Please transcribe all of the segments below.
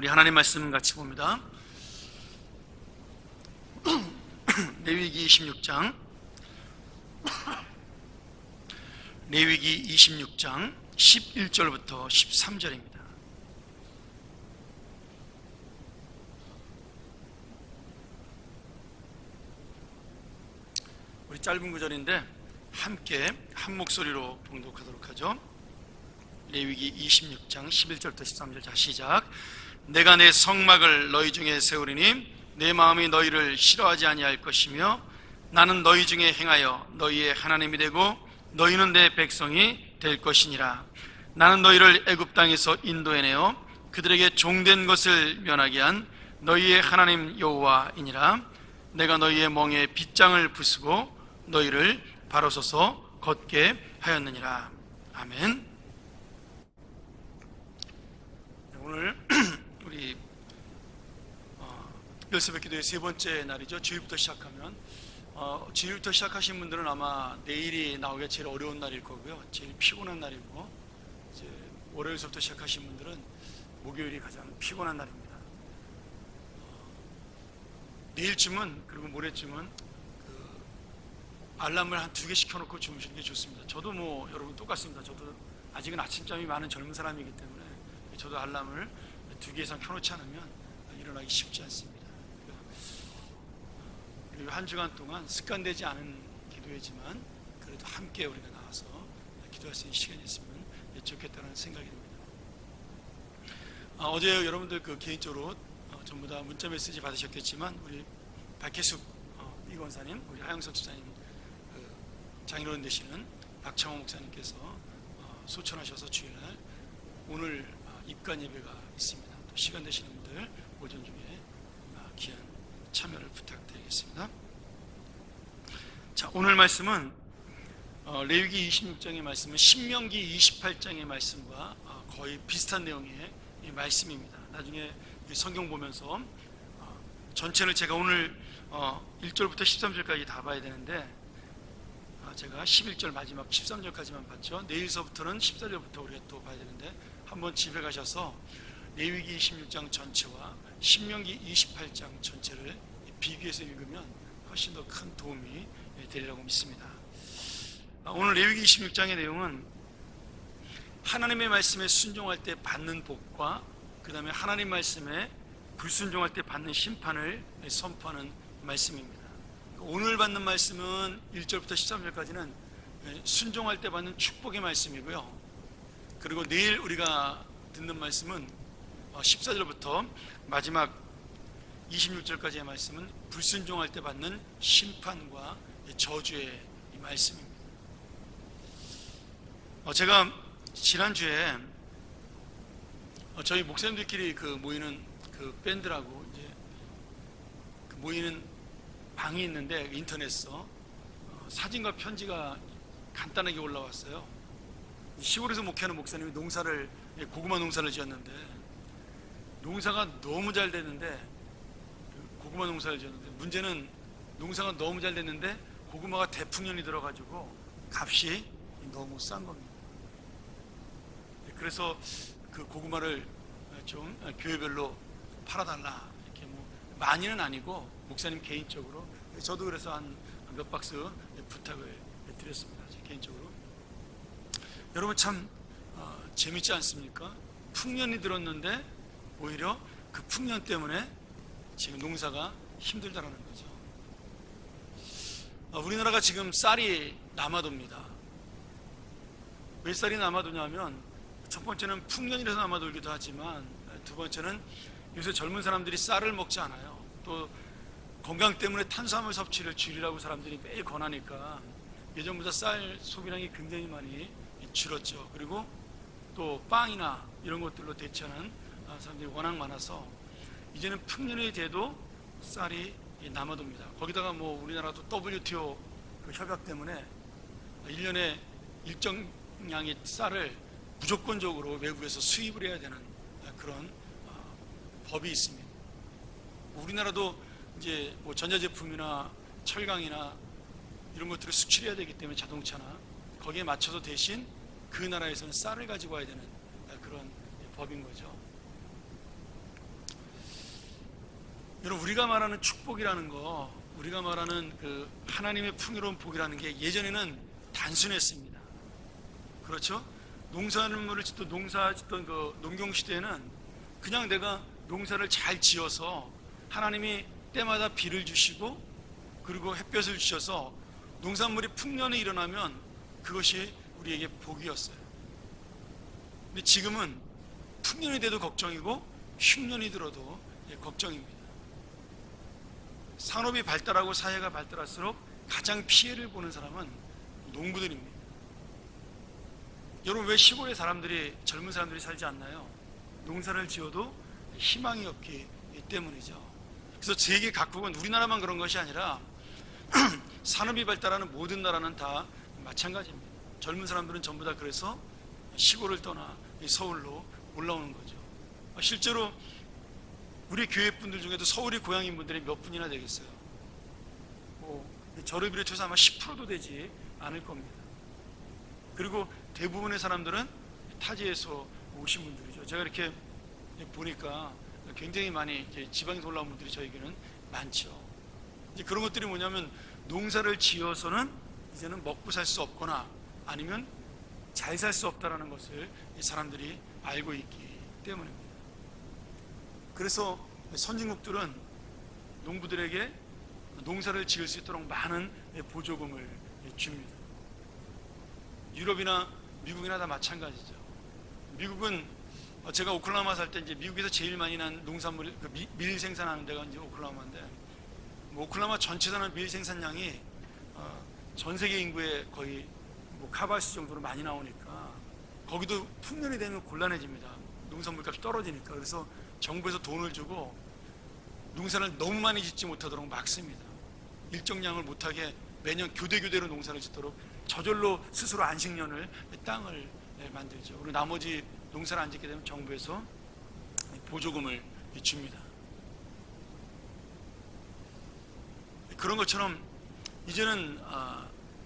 우리 하나님 말씀 같이 봅니다. 레위기 26장 레위기 26장 11절부터 13절입니다. 우리 짧은 구절인데 함께 한 목소리로 봉독하도록 하죠. 레위기 26장 11절부터 13절. 자, 시작. 내가 내 성막을 너희 중에 세우리니 내 마음이 너희를 싫어하지 아니할 것이며 나는 너희 중에 행하여 너희의 하나님이 되고 너희는 내 백성이 될 것이니라. 나는 너희를 애굽 땅에서 인도해내어 그들에게 종된 것을 면하게 한 너희의 하나님 여호와이니라. 내가 너희의 멍에 빗장을 부수고 너희를 바로 서서 걷게 하였느니라. 아멘. 오늘 우리 특별새벽기도의 세 번째 날이죠. 주일부터 시작하면 주일부터 시작하신 분들은 아마 내일이 나오기가 제일 어려운 날일 거고요, 제일 피곤한 날이고, 이제 월요일부터 시작하신 분들은 목요일이 가장 피곤한 날입니다. 내일쯤은, 그리고 모레쯤은 알람을 한 2개 켜놓고 주무시는 게 좋습니다. 저도 여러분 똑같습니다. 저도 아직은 아침잠이 많은 젊은 사람이기 때문에 저도 알람을 2개 이상 켜놓지 않으면 일어나기 쉽지 않습니다. 그리고 한 주간 동안 습관되지 않은 기도회지만 그래도 함께 우리가 나와서 기도할 수 있는 시간이 있으면 좋겠다는 생각이 듭니다. 어제 여러분들 개인적으로 전부 다 문자 메시지 받으셨겠지만 우리 박혜숙 이권사님, 우리 하영석 집사님 장인어른 되시는 박창호 목사님께서 소천하셔서 주일날 오늘 입관 예배가 있습니다. 또 시간 되시는 분들 오전 중에 귀한 참여를 부탁드리겠습니다. 자, 오늘 말씀은 레위기 26장의 말씀은 신명기 28장의 말씀과 거의 비슷한 내용의 말씀입니다. 나중에 성경 보면서 전체를 제가 오늘 1절부터 13절까지 다 봐야 되는데 제가 11절 마지막 13절까지만 봤죠. 내일서부터는 14절부터 우리가 또 봐야 되는데 한번 집에 가셔서 레위기 26장 전체와 신명기 28장 전체를 비교해서 읽으면 훨씬 더 큰 도움이 되리라고 믿습니다. 오늘 레위기 26장의 내용은 하나님의 말씀에 순종할 때 받는 복과 그 다음에 하나님 말씀에 불순종할 때 받는 심판을 선포하는 말씀입니다. 오늘 받는 말씀은 1절부터 13절까지는 순종할 때 받는 축복의 말씀이고요, 그리고 내일 우리가 듣는 말씀은 14절부터 마지막 26절까지의 말씀은 불순종할 때 받는 심판과 저주의 말씀입니다. 제가 지난주에 저희 목사님들끼리 모이는 밴드라고 이제 모이는 방이 있는데 인터넷에서 사진과 편지가 간단하게 올라왔어요. 시골에서 목회하는 목사님이 고구마 농사를 지었는데 농사가 너무 잘 됐는데, 고구마 농사를 지었는데 문제는 농사가 너무 잘 됐는데 고구마가 대풍년이 들어가지고 값이 너무 싼 겁니다. 그래서 그 고구마를 좀 교회별로 팔아달라, 이렇게 많이는 아니고 목사님 개인적으로, 저도 그래서 한 몇 박스 부탁을 드렸습니다. 개인적으로. 여러분 참 재밌지 않습니까? 풍년이 들었는데 오히려 그 풍년 때문에 지금 농사가 힘들다라는 거죠. 우리나라가 지금 쌀이 남아돕니다. 왜 쌀이 남아도냐면 첫 번째는 풍년이라서 남아돌기도 하지만 두 번째는 요새 젊은 사람들이 쌀을 먹지 않아요. 또 건강 때문에 탄수화물 섭취를 줄이라고 사람들이 매일 권하니까 예전보다 쌀 소비량이 굉장히 많이 줄었죠. 그리고 또 빵이나 이런 것들로 대체하는 사람들이 워낙 많아서 이제는 풍년이 돼도 쌀이 남아돕니다. 거기다가 우리나라도 WTO 협약 때문에 1년에 일정량의 쌀을 무조건적으로 외국에서 수입을 해야 되는 그런 법이 있습니다. 우리나라도 이제 전자제품이나 철강이나 이런 것들을 수출해야 되기 때문에 자동차나 거기에 맞춰서 대신 그 나라에서는 쌀을 가지고 와야 되는 그런 법인 거죠. 여러분, 우리가 말하는 축복이라는 거, 우리가 말하는 그 하나님의 풍요로운 복이라는 게 예전에는 단순했습니다. 그렇죠? 농산물을 짓던 그 농경 시대에는 그냥 내가 농사를 잘 지어서 하나님이 때마다 비를 주시고 그리고 햇볕을 주셔서 농산물이 풍년이 일어나면 그것이 우리에게 복이었어요. 근데 지금은 풍년이 돼도 걱정이고 흉년이 들어도 걱정입니다. 산업이 발달하고 사회가 발달할수록 가장 피해를 보는 사람은 농부들입니다. 여러분, 왜 시골의 사람들이, 젊은 사람들이 살지 않나요? 농사를 지어도 희망이 없기 때문이죠. 그래서 세계 각국은 우리나라만 그런 것이 아니라 산업이 발달하는 모든 나라는 다 마찬가지입니다. 젊은 사람들은 전부 다 그래서 시골을 떠나 서울로 올라오는 거죠. 실제로 우리 교회 분들 중에도 서울이 고향인 분들이 몇 분이나 되겠어요. 저를 비롯해서 아마 10%도 되지 않을 겁니다. 그리고 대부분의 사람들은 타지에서 오신 분들이죠. 제가 이렇게 보니까 굉장히 많이 지방에서 올라온 분들이 저에게는 많죠. 이제 그런 것들이 뭐냐면 농사를 지어서는 이제는 먹고 살 수 없거나 아니면 잘 살 수 없다는 것을 이 사람들이 알고 있기 때문입니다. 그래서 선진국들은 농부들에게 농사를 지을 수 있도록 많은 보조금을 줍니다. 유럽이나 미국이나 다 마찬가지죠. 미국은 제가 오클라호마 살 때 이제 미국에서 제일 많이 난 농산물, 밀 생산하는 데가 이제 오클라호마인데, 오클라호마 전체사는 밀 생산량이 전 세계 인구의 거의 카바시 정도로 많이 나오니까 거기도 풍년이 되면 곤란해집니다. 농산물값이 떨어지니까. 그래서 정부에서 돈을 주고 농사를 너무 많이 짓지 못하도록 막습니다. 일정량을 못하게 매년 교대로 농사를 짓도록 저절로 스스로 안식년을 땅을 만들죠. 그리고 나머지 농사를 안 짓게 되면 정부에서 보조금을 줍니다. 그런 것처럼 이제는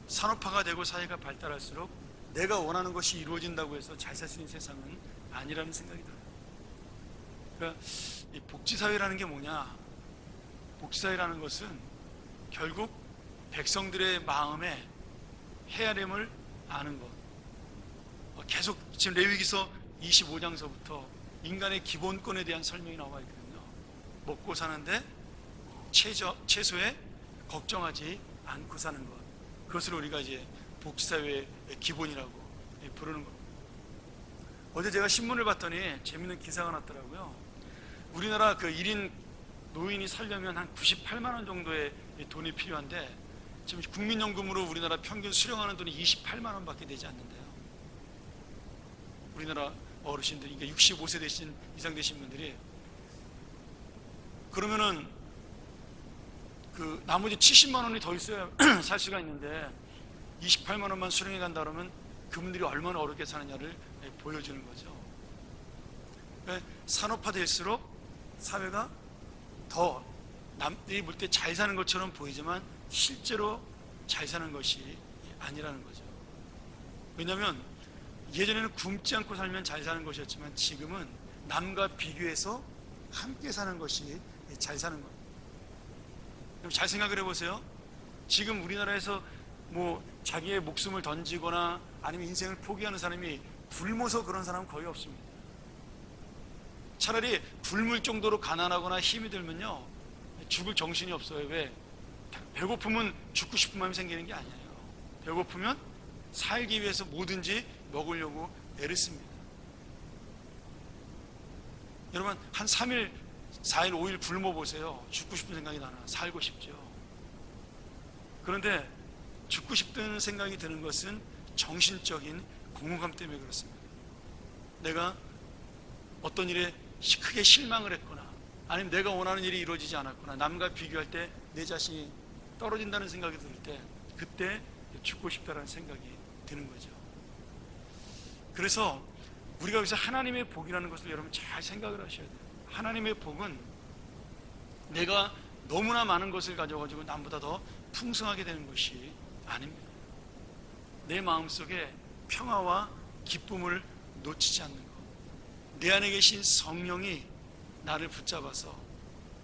산업화가 되고 사회가 발달할수록 내가 원하는 것이 이루어진다고 해서 잘 살 수 있는 세상은 아니라는 생각이 들어요. 그러니까 이 복지사회라는 게 뭐냐? 복지사회라는 것은 결국 백성들의 마음에 헤아림을 아는 것. 계속 지금 레위기서 25장서부터 인간의 기본권에 대한 설명이 나와 있거든요. 먹고 사는데 최소의 걱정하지 않고 사는 것. 그것을 우리가 이제 복지사회의 기본이라고 부르는 겁니다. 어제 제가 신문을 봤더니 재밌는 기사가 났더라고요. 우리나라 그 1인 노인이 살려면 한 98만 원 정도의 돈이 필요한데 지금 국민연금으로 우리나라 평균 수령하는 돈이 28만 원밖에 되지 않는데요. 우리나라 어르신들, 그러니까 65세 이상 되신 분들이 그러면은 그 나머지 70만 원이 더 있어야 살 수가 있는데 28만 원만 수령해 간다 그러면 그분들이 얼마나 어렵게 사느냐를 보여주는 거죠. 산업화될수록 사회가 더 남들이 볼 때 잘 사는 것처럼 보이지만 실제로 잘 사는 것이 아니라는 거죠. 왜냐하면 예전에는 굶지 않고 살면 잘 사는 것이었지만 지금은 남과 비교해서 함께 사는 것이 잘 사는 거예요. 그럼 잘 생각을 해보세요. 지금 우리나라에서 자기의 목숨을 던지거나 아니면 인생을 포기하는 사람이 굶어서 그런 사람은 거의 없습니다. 차라리 굶을 정도로 가난하거나 힘이 들면요 죽을 정신이 없어요. 왜? 배고프면 죽고 싶은 마음이 생기는 게 아니에요. 배고프면 살기 위해서 뭐든지 먹으려고 애를 씁니다. 여러분 한 3일, 4일, 5일 굶어보세요. 죽고 싶은 생각이 나나? 살고 싶죠. 그런데 죽고 싶다는 생각이 드는 것은 정신적인 공허감 때문에 그렇습니다. 내가 어떤 일에 크게 실망을 했거나 아니면 내가 원하는 일이 이루어지지 않았거나 남과 비교할 때 내 자신이 떨어진다는 생각이 들 때 그때 죽고 싶다는 생각이 드는 거죠. 그래서 우리가 여기서 하나님의 복이라는 것을 여러분 잘 생각을 하셔야 돼요. 하나님의 복은 내가 너무나 많은 것을 가져가지고 남보다 더 풍성하게 되는 것이 아닙니다. 내 마음속에 평화와 기쁨을 놓치지 않는 것, 내 안에 계신 성령이 나를 붙잡아서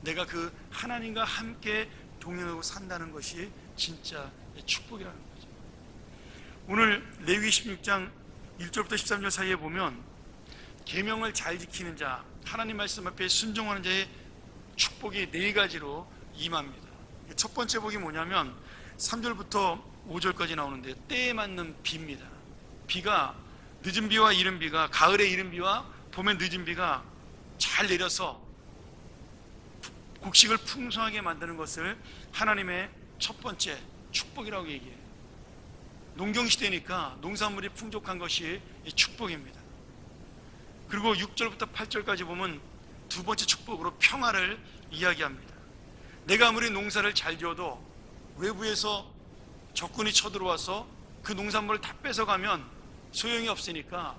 내가 그 하나님과 함께 동행하고 산다는 것이 진짜 축복이라는 거죠. 오늘 레위기 16장 1절부터 13절 사이에 보면 계명을 잘 지키는 자, 하나님 말씀 앞에 순종하는 자의 축복이 4가지로 임합니다. 첫 번째 복이 뭐냐면 3절부터 5절까지 나오는데 때에 맞는 비입니다. 비가 늦은 비와 이른 비가, 가을의 이른 비와 봄의 늦은 비가 잘 내려서 곡식을 풍성하게 만드는 것을 하나님의 첫 번째 축복이라고 얘기해요. 농경시대니까 농산물이 풍족한 것이 축복입니다. 그리고 6절부터 8절까지 보면 두 번째 축복으로 평화를 이야기합니다. 내가 아무리 농사를 잘 지어도 외부에서 적군이 쳐들어와서 그 농산물을 다 뺏어가면 소용이 없으니까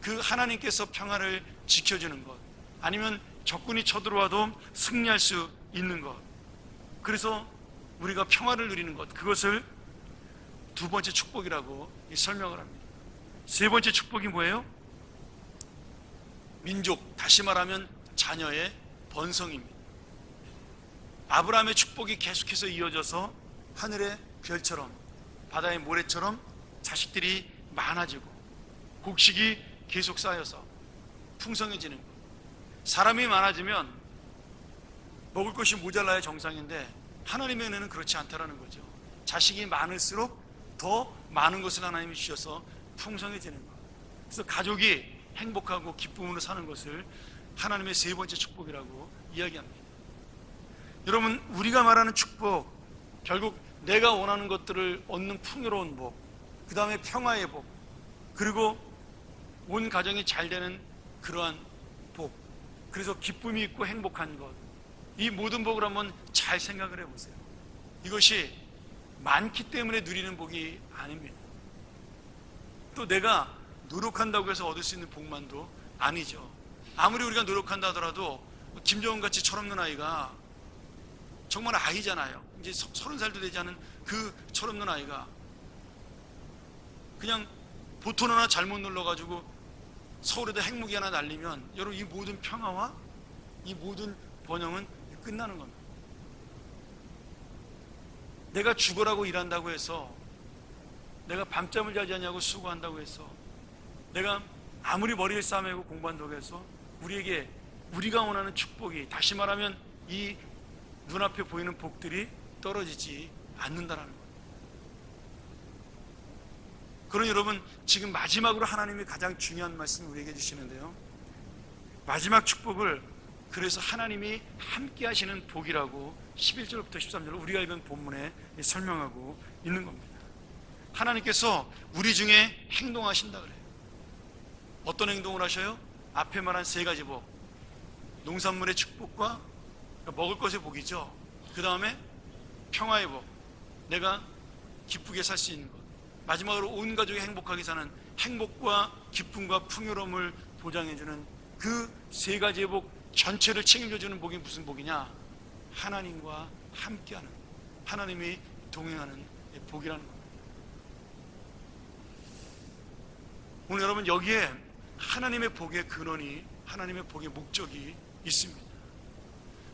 그 하나님께서 평화를 지켜주는 것, 아니면 적군이 쳐들어와도 승리할 수 있는 것, 그래서 우리가 평화를 누리는 것, 그것을 두 번째 축복이라고 설명을 합니다. 세 번째 축복이 뭐예요? 민족, 다시 말하면 자녀의 번성입니다. 아브라함의 축복이 계속해서 이어져서 하늘의 별처럼 바다의 모래처럼 자식들이 많아지고 곡식이 계속 쌓여서 풍성해지는 것. 사람이 많아지면 먹을 것이 모자라야 정상인데 하나님의 은혜는 그렇지 않다라는 거죠. 자식이 많을수록 더 많은 것을 하나님이 주셔서 풍성해지는 것. 그래서 가족이 행복하고 기쁨으로 사는 것을 하나님의 세 번째 축복이라고 이야기합니다. 여러분, 우리가 말하는 축복, 결국 내가 원하는 것들을 얻는 풍요로운 복, 그 다음에 평화의 복, 그리고 온 가정이 잘 되는 그러한 복, 그래서 기쁨이 있고 행복한 것, 이 모든 복을 한번 잘 생각을 해보세요. 이것이 많기 때문에 누리는 복이 아닙니다. 또 내가 노력한다고 해서 얻을 수 있는 복만도 아니죠. 아무리 우리가 노력한다 하더라도 김정은같이 철없는 아이가, 정말 아이잖아요. 이제 30살도 되지 않은 그 철없는 아이가 그냥 보통 하나 잘못 눌러가지고 서울에다 핵무기 하나 날리면 여러분, 이 모든 평화와 이 모든 번영은 끝나는 겁니다. 내가 죽으라고 일한다고 해서, 내가 밤잠을 자지 않냐고 수고한다고 해서, 내가 아무리 머리를 싸매고 공부한다고 해서 우리에게 우리가 원하는 축복이, 다시 말하면 이 눈앞에 보이는 복들이 떨어지지 않는다는 거예요. 그럼 여러분, 지금 마지막으로 하나님이 가장 중요한 말씀을 우리에게 주시는데요, 마지막 축복을 그래서 하나님이 함께 하시는 복이라고 11절부터 13절 우리가 읽은 본문에 설명하고 있는 겁니다. 하나님께서 우리 중에 행동하신다 그래요. 어떤 행동을 하셔요? 앞에 말한 세 가지 복, 농산물의 축복과 먹을 것의 복이죠. 그 다음에 평화의 복, 내가 기쁘게 살 수 있는 것, 마지막으로 온 가족이 행복하게 사는 행복과 기쁨과 풍요로움을 보장해주는 그 세 가지의 복 전체를 책임져주는 복이 무슨 복이냐? 하나님과 함께하는, 하나님이 동행하는 복이라는 겁니다. 오늘 여러분, 여기에 하나님의 복의 근원이, 하나님의 복의 목적이 있습니다.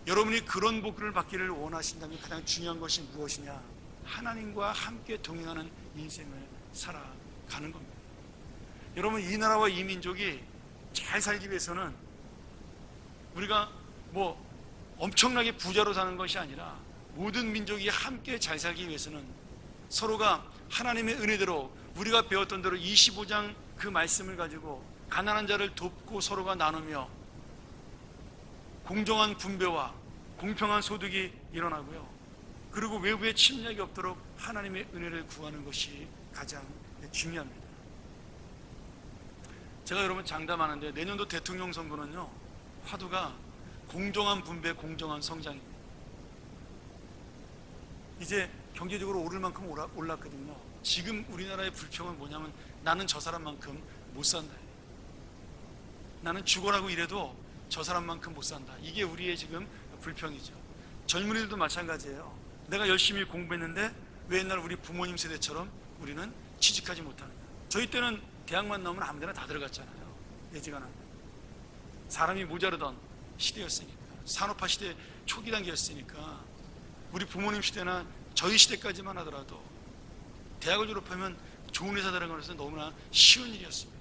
여러분이 그런 복을 받기를 원하신다면 가장 중요한 것이 무엇이냐? 하나님과 함께 동행하는 인생을 살아가는 겁니다. 여러분, 이 나라와 이 민족이 잘 살기 위해서는 우리가 엄청나게 부자로 사는 것이 아니라 모든 민족이 함께 잘 살기 위해서는 서로가 하나님의 은혜대로, 우리가 배웠던 대로 25장 그 말씀을 가지고 가난한 자를 돕고 서로가 나누며 공정한 분배와 공평한 소득이 일어나고요, 그리고 외부의 침략이 없도록 하나님의 은혜를 구하는 것이 가장 중요합니다. 제가 여러분 장담하는데 내년도 대통령 선거는요, 화두가 공정한 분배, 공정한 성장입니다. 이제 경제적으로 오를 만큼 올랐거든요. 지금 우리나라의 불평은 뭐냐면 나는 저 사람만큼 못 산다, 나는 죽어라고 일해도 저 사람만큼 못 산다, 이게 우리의 지금 불평이죠. 젊은이들도 마찬가지예요. 내가 열심히 공부했는데 왜 옛날 우리 부모님 세대처럼 우리는 취직하지 못하느냐. 저희 때는 대학만 나오면 아무데나 다 들어갔잖아요. 예지가 난 사람이 모자르던 시대였으니까. 산업화 시대 초기 단계였으니까 우리 부모님 시대나 저희 시대까지만 하더라도 대학을 졸업하면 좋은 회사 들어가는 것은 너무나 쉬운 일이었습니다.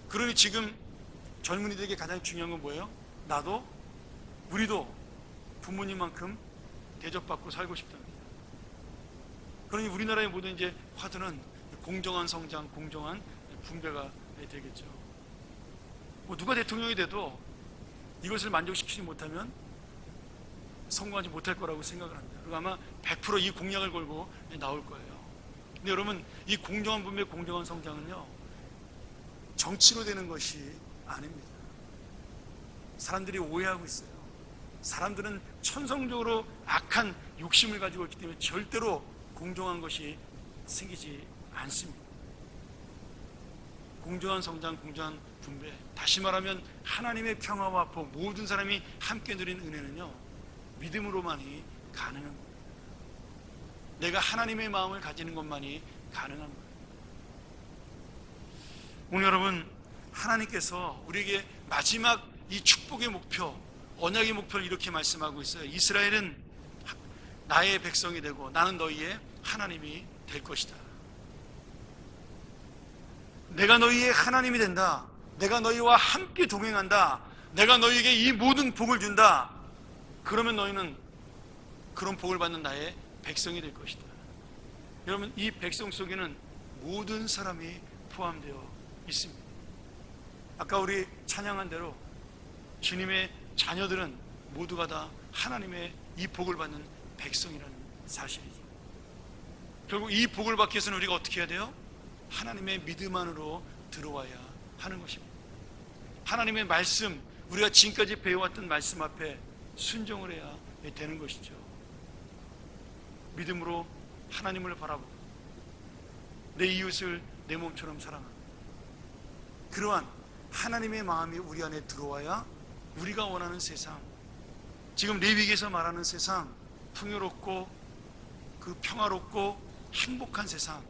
그러니 지금 젊은이들에게 가장 중요한 건 뭐예요? 나도 우리도 부모님만큼 대접받고 살고 싶답니다. 그러니 우리나라의 모든 이제 화두는 공정한 성장, 공정한 분배가 되겠죠. 뭐 누가 대통령이 돼도 이것을 만족시키지 못하면 성공하지 못할 거라고 생각을 합니다. 그리고 아마 100% 이 공약을 걸고 나올 거예요. 근데 여러분, 이 공정한 분배, 공정한 성장은요, 정치로 되는 것이 아닙니다. 사람들이 오해하고 있어요. 사람들은 천성적으로 악한 욕심을 가지고 있기 때문에 절대로 공정한 것이 생기지 않습니다. 공정한 성장, 공정한 분배, 다시 말하면 하나님의 평화와 복, 모든 사람이 함께 누리는 은혜는요, 믿음으로만이 가능합니다. 내가 하나님의 마음을 가지는 것만이 가능합니다. 오늘 여러분, 하나님께서 우리에게 마지막 이 축복의 목표, 언약의 목표를 이렇게 말씀하고 있어요. 이스라엘은 나의 백성이 되고 나는 너희의 하나님이 될 것이다. 내가 너희의 하나님이 된다. 내가 너희와 함께 동행한다. 내가 너희에게 이 모든 복을 준다. 그러면 너희는 그런 복을 받는 나의 백성이 될 것이다. 여러분, 이 백성 속에는 모든 사람이 포함되어 있습니다. 아까 우리 찬양한 대로 주님의 자녀들은 모두가 다 하나님의 이 복을 받는 백성이라는 사실이죠. 결국 이 복을 받기 위해서는 우리가 어떻게 해야 돼요? 하나님의 믿음 안으로 들어와야 하는 것입니다. 하나님의 말씀, 우리가 지금까지 배워왔던 말씀 앞에 순종을 해야 되는 것이죠. 믿음으로 하나님을 바라보고 내 이웃을 내 몸처럼 사랑하고, 그러한 하나님의 마음이 우리 안에 들어와야 우리가 원하는 세상, 지금 레위기에서 말하는 세상, 풍요롭고 그 평화롭고 행복한 세상,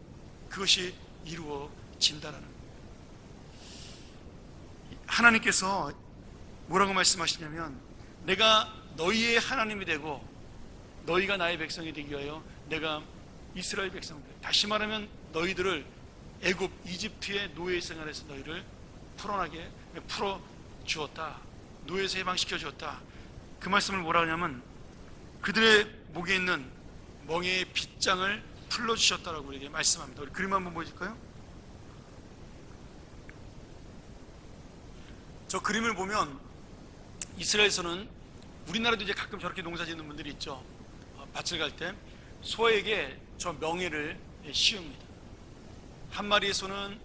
그것이 이루어진다라는 거예요. 하나님께서 뭐라고 말씀하시냐면, 내가 너희의 하나님이 되고 너희가 나의 백성이 되기 위하여 내가 이스라엘 백성들, 다시 말하면 너희들을 애굽 이집트의 노예 생활에서 너희를 풀어나게 풀어주었다. 노예에서 해방시켜 주었다. 그 말씀을 뭐라 하냐면, 그들의 목에 있는 멍에의 빗장을 풀어주셨다라고 우리에게 말씀합니다. 우리 그림 한번 보여줄까요? 저 그림을 보면 이스라엘에서는, 우리나라도 이제 가끔 저렇게 농사 짓는 분들이 있죠. 밭을 갈 때 소에게 저 멍에를 씌웁니다. 한 마리의 소는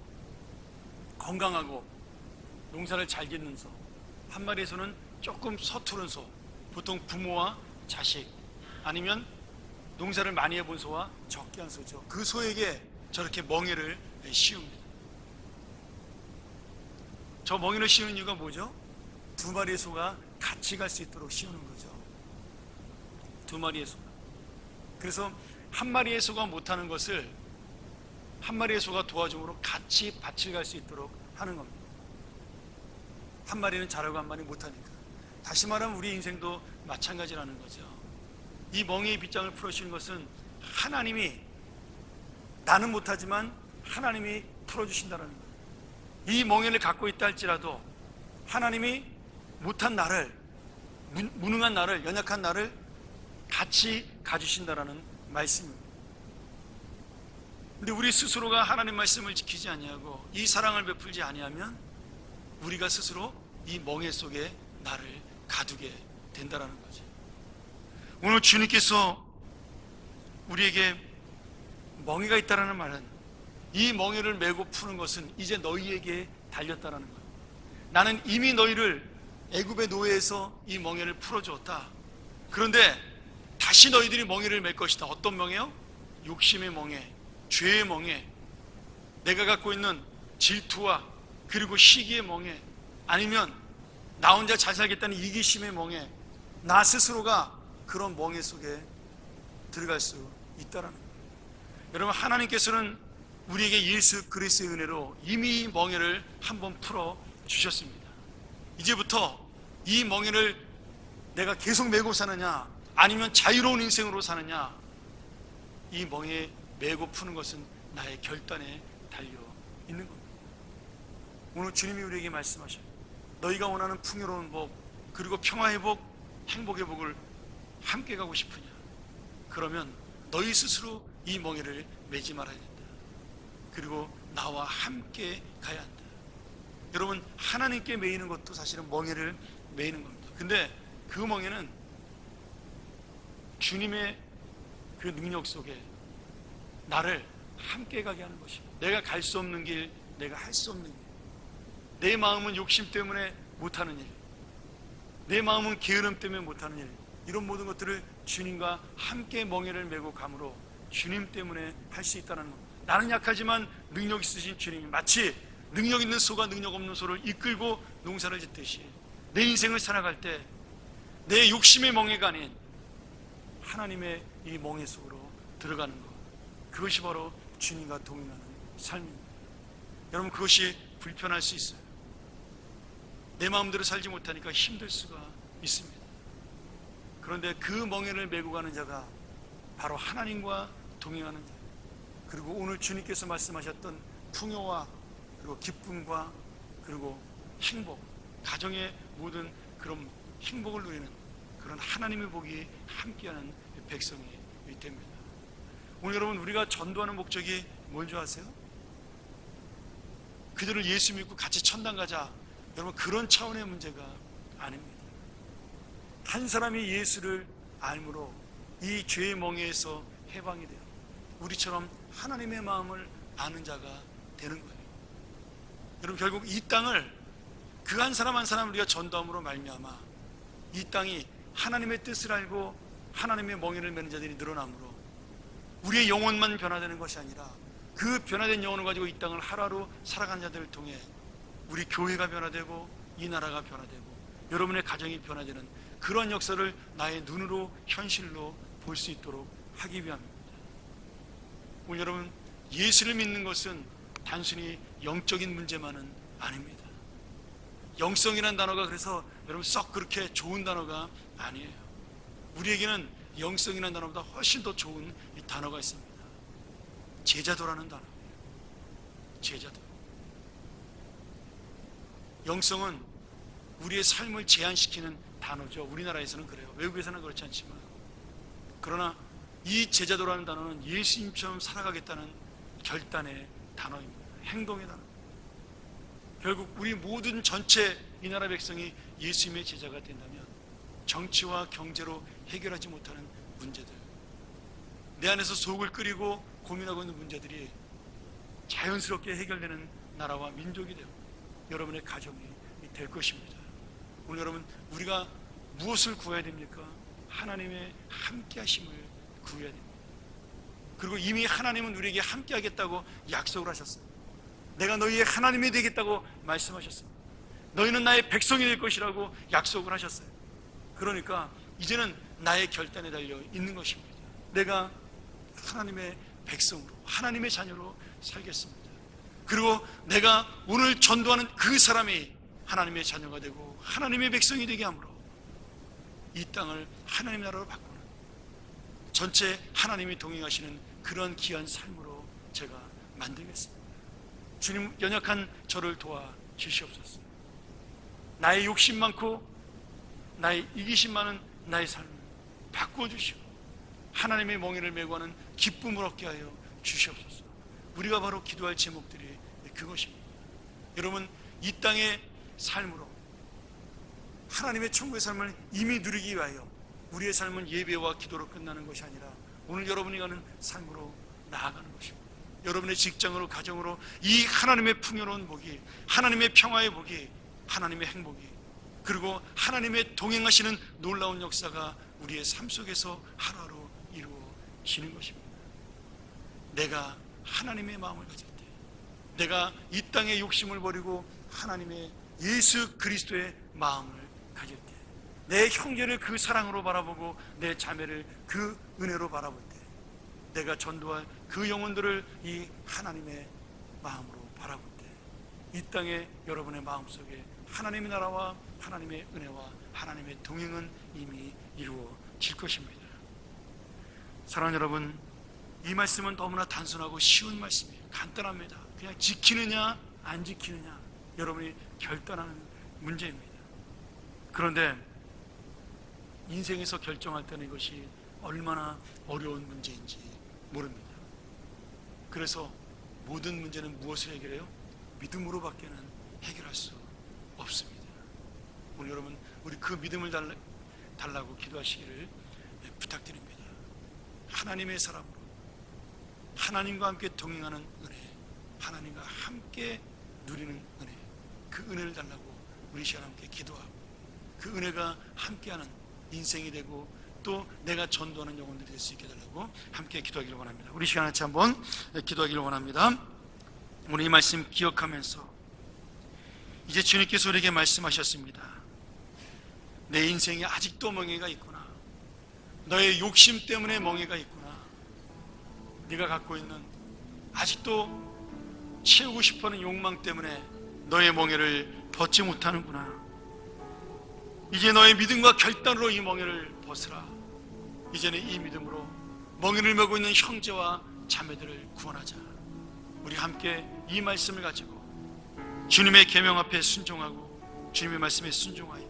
건강하고 농사를 잘 짓는 소, 한 마리의 소는 조금 서투른 소, 보통 부모와 자식, 아니면 농사를 많이 해본 소와 적게 한 소죠. 그 소에게 저렇게 멍에를 씌웁니다. 저 멍에를 씌우는 이유가 뭐죠? 두 마리의 소가 같이 갈 수 있도록 씌우는 거죠. 두 마리의 소가. 그래서 한 마리의 소가 못하는 것을 한 마리의 소가 도와줌으로 같이 밭을 갈 수 있도록 하는 겁니다. 한 마리는 잘하고 한 마리는 못하니까. 다시 말하면 우리 인생도 마찬가지라는 거죠. 이 멍에의 빗장을 풀어주시는 것은 하나님이, 나는 못하지만 하나님이 풀어주신다는 거예요. 이 멍에를 갖고 있다 할지라도 하나님이 못한 나를, 무능한 나를, 연약한 나를 같이 가주신다라는 말씀입니다. 근데 우리 스스로가 하나님 말씀을 지키지 아니하고 이 사랑을 베풀지 아니하면 우리가 스스로 이 멍에 속에 나를 가두게 된다라는 거죠. 오늘 주님께서 우리에게 멍에가 있다라는 말은, 이 멍에를 메고 푸는 것은 이제 너희에게 달렸다라는 거예요. 나는 이미 너희를 애굽의 노예에서 이 멍에를 풀어주었다. 그런데 다시 너희들이 멍에를 맬 것이다. 어떤 멍에요? 욕심의 멍에, 죄의 멍에, 내가 갖고 있는 질투와 그리고 시기의 멍에, 아니면 나 혼자 잘 살겠다는 이기심의 멍에, 나 스스로가 그런 멍에 속에 들어갈 수 있다라는 거예요. 여러분, 하나님께서는 우리에게 예수 그리스도의 은혜로 이미 멍에를 한번 풀어 주셨습니다. 이제부터 이 멍에를 내가 계속 메고 사느냐 아니면 자유로운 인생으로 사느냐, 이 멍에 메고 푸는 것은 나의 결단에 달려 있는 겁니다. 오늘 주님이 우리에게 말씀하셔요. 너희가 원하는 풍요로운 복, 그리고 평화의 복, 행복의 복을 함께 가고 싶으냐? 그러면 너희 스스로 이 멍에를 매지 말아야 된다. 그리고 나와 함께 가야 한다. 여러분, 하나님께 매이는 것도 사실은 멍에를 매이는 겁니다. 근데 그 멍에는 주님의 그 능력 속에 나를 함께 가게 하는 것입니다. 내가 갈 수 없는 길, 내가 할 수 없는 길, 내 마음은 욕심 때문에 못하는 일, 내 마음은 게으름 때문에 못하는 일, 이런 모든 것들을 주님과 함께 멍에를 메고 감으로 주님 때문에 할 수 있다는 것. 나는 약하지만 능력 있으신 주님이 마치 능력 있는 소가 능력 없는 소를 이끌고 농사를 짓듯이 내 인생을 살아갈 때 내 욕심의 멍에가 아닌 하나님의 이 멍에 속으로 들어가는 것, 그것이 바로 주님과 동행하는 삶입니다. 여러분, 그것이 불편할 수 있어요. 내 마음대로 살지 못하니까 힘들 수가 있습니다. 그런데 그 멍에를 메고 가는 자가 바로 하나님과 동행하는 자, 그리고 오늘 주님께서 말씀하셨던 풍요와 그리고 기쁨과 그리고 행복, 가정의 모든 그런 행복을 누리는 그런 하나님의 복이 함께하는 백성이 됩니다. 오늘 여러분, 우리가 전도하는 목적이 뭔지 아세요? 그들을 예수 믿고 같이 천당 가자, 여러분, 그런 차원의 문제가 아닙니다. 한 사람이 예수를 알므로 이 죄의 멍에에서 해방이 돼요. 우리처럼 하나님의 마음을 아는 자가 되는 거예요. 여러분, 결국 이 땅을 그 한 사람 한 사람 우리가 전도함으로 말미암아 이 땅이 하나님의 뜻을 알고 하나님의 멍에를 메는 자들이 늘어나므로 우리의 영혼만 변화되는 것이 아니라 그 변화된 영혼을 가지고 이 땅을 하루하루 살아가는 자들을 통해 우리 교회가 변화되고 이 나라가 변화되고 여러분의 가정이 변화되는 그런 역사를 나의 눈으로 현실로 볼 수 있도록 하기 위함입니다. 오늘 여러분, 예수를 믿는 것은 단순히 영적인 문제만은 아닙니다. 영성이라는 단어가 그래서 여러분 썩 그렇게 좋은 단어가 아니에요. 우리에게는 영성이라는 단어보다 훨씬 더 좋은 이 단어가 있습니다. 제자도라는 단어. 제자도. 영성은 우리의 삶을 제한시키는 단어죠. 우리나라에서는 그래요. 외국에서는 그렇지 않지만. 그러나 이 제자도라는 단어는 예수님처럼 살아가겠다는 결단의 단어입니다. 행동의 단어. 결국 우리 모든 전체 이 나라 백성이 예수님의 제자가 된다면 정치와 경제로 해결하지 못하는 문제들, 내 안에서 속을 끓이고 고민하고 있는 문제들이 자연스럽게 해결되는 나라와 민족이 되고 여러분의 가정이 될 것입니다. 오늘 여러분, 우리가 무엇을 구해야 됩니까? 하나님의 함께 하심을 구해야 됩니다. 그리고 이미 하나님은 우리에게 함께 하겠다고 약속을 하셨어요. 내가 너희의 하나님이 되겠다고 말씀하셨습니다. 너희는 나의 백성이 될 것이라고 약속을 하셨어요. 그러니까 이제는 나의 결단에 달려 있는 것입니다. 내가 하나님의 백성으로, 하나님의 자녀로 살겠습니다. 그리고 내가 오늘 전도하는 그 사람이 하나님의 자녀가 되고 하나님의 백성이 되게 함으로 이 땅을 하나님의 나라로 바꾸는 전체 하나님이 동행하시는 그런 귀한 삶으로 제가 만들겠습니다. 주님, 연약한 저를 도와 주시옵소서. 나의 욕심 많고 나의 이기심 많은 나의 삶을 바꾸어 주시고 하나님의 멍에를 메고 하는 기쁨을 얻게 하여 주시옵소서. 우리가 바로 기도할 제목들이 그것입니다. 여러분, 이 땅의 삶으로 하나님의 천국의 삶을 이미 누리기 위하여 우리의 삶은 예배와 기도로 끝나는 것이 아니라 오늘 여러분이 가는 삶으로 나아가는 것입니다. 여러분의 직장으로, 가정으로 이 하나님의 풍요로운 복이, 하나님의 평화의 복이, 하나님의 행복이, 그리고 하나님의 동행하시는 놀라운 역사가 우리의 삶 속에서 하루하루 이루어지는 것입니다. 내가 하나님의 마음을 가질 때, 내가 이 땅의 욕심을 버리고 하나님의 예수 그리스도의 마음을 가질 때, 내 형제를 그 사랑으로 바라보고 내 자매를 그 은혜로 바라볼 때, 내가 전도할 그 영혼들을 이 하나님의 마음으로 바라볼 때, 이 땅에 여러분의 마음속에 하나님의 나라와 하나님의 은혜와 하나님의 동행은 이미 이루어질 것입니다. 사랑하는 여러분, 이 말씀은 너무나 단순하고 쉬운 말씀이에요. 간단합니다. 그냥 지키느냐 안 지키느냐 여러분이 결단하는 문제입니다. 그런데 인생에서 결정할 때는 이것이 얼마나 어려운 문제인지 모릅니다. 그래서 모든 문제는 무엇을 해결해요? 믿음으로 밖에는 해결할 수 없습니다. 오늘 여러분, 우리 그 믿음을 달라고 기도하시기를 부탁드립니다. 하나님의 사람으로 하나님과 함께 동행하는 은혜, 하나님과 함께 누리는 은혜, 그 은혜를 달라고 우리 시간 함께 기도하고, 그 은혜가 함께하는 인생이 되고 또 내가 전도하는 영혼들이 될 수 있게 해달라고 함께 기도하기를 원합니다. 우리 시간 같이 한번 기도하기를 원합니다. 우리 이 말씀 기억하면서 이제 주님께서 우리에게 말씀하셨습니다. 내 인생에 아직도 멍해가 있구나. 너의 욕심 때문에 멍해가 있구나. 네가 갖고 있는 아직도 채우고 싶어하는 욕망 때문에 너의 멍해를 벗지 못하는구나. 이제 너의 믿음과 결단으로 이 멍해를 벗으라. 이제는 이 믿음으로 멍해를 메고 있는 형제와 자매들을 구원하자. 우리 함께 이 말씀을 가지고 주님의 계명 앞에 순종하고 주님의 말씀에 순종하여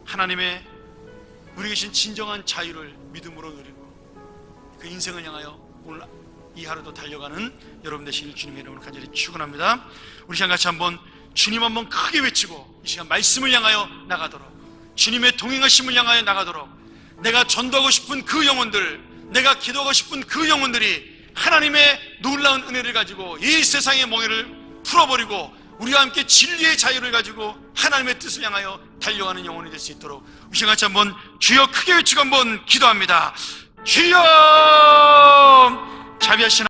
하나님의 우리 계신 진정한 자유를 믿음으로 누리고 그 인생을 향하여 오늘 이 하루도 달려가는 여러분 되시길 주님의 이름으로 간절히 축원합니다. 우리 시간 같이 한번 주님 한번 크게 외치고 이 시간 말씀을 향하여 나가도록, 주님의 동행하심을 향하여 나가도록, 내가 전도하고 싶은 그 영혼들, 내가 기도하고 싶은 그 영혼들이 하나님의 놀라운 은혜를 가지고 이 세상의 멍해를 풀어버리고 우리와 함께 진리의 자유를 가지고 하나님의 뜻을 향하여 달려가는 영혼이 될 수 있도록 우리 시간 같이 한번 주여 크게 외치고 한번 기도합니다. 주여, 자비하시는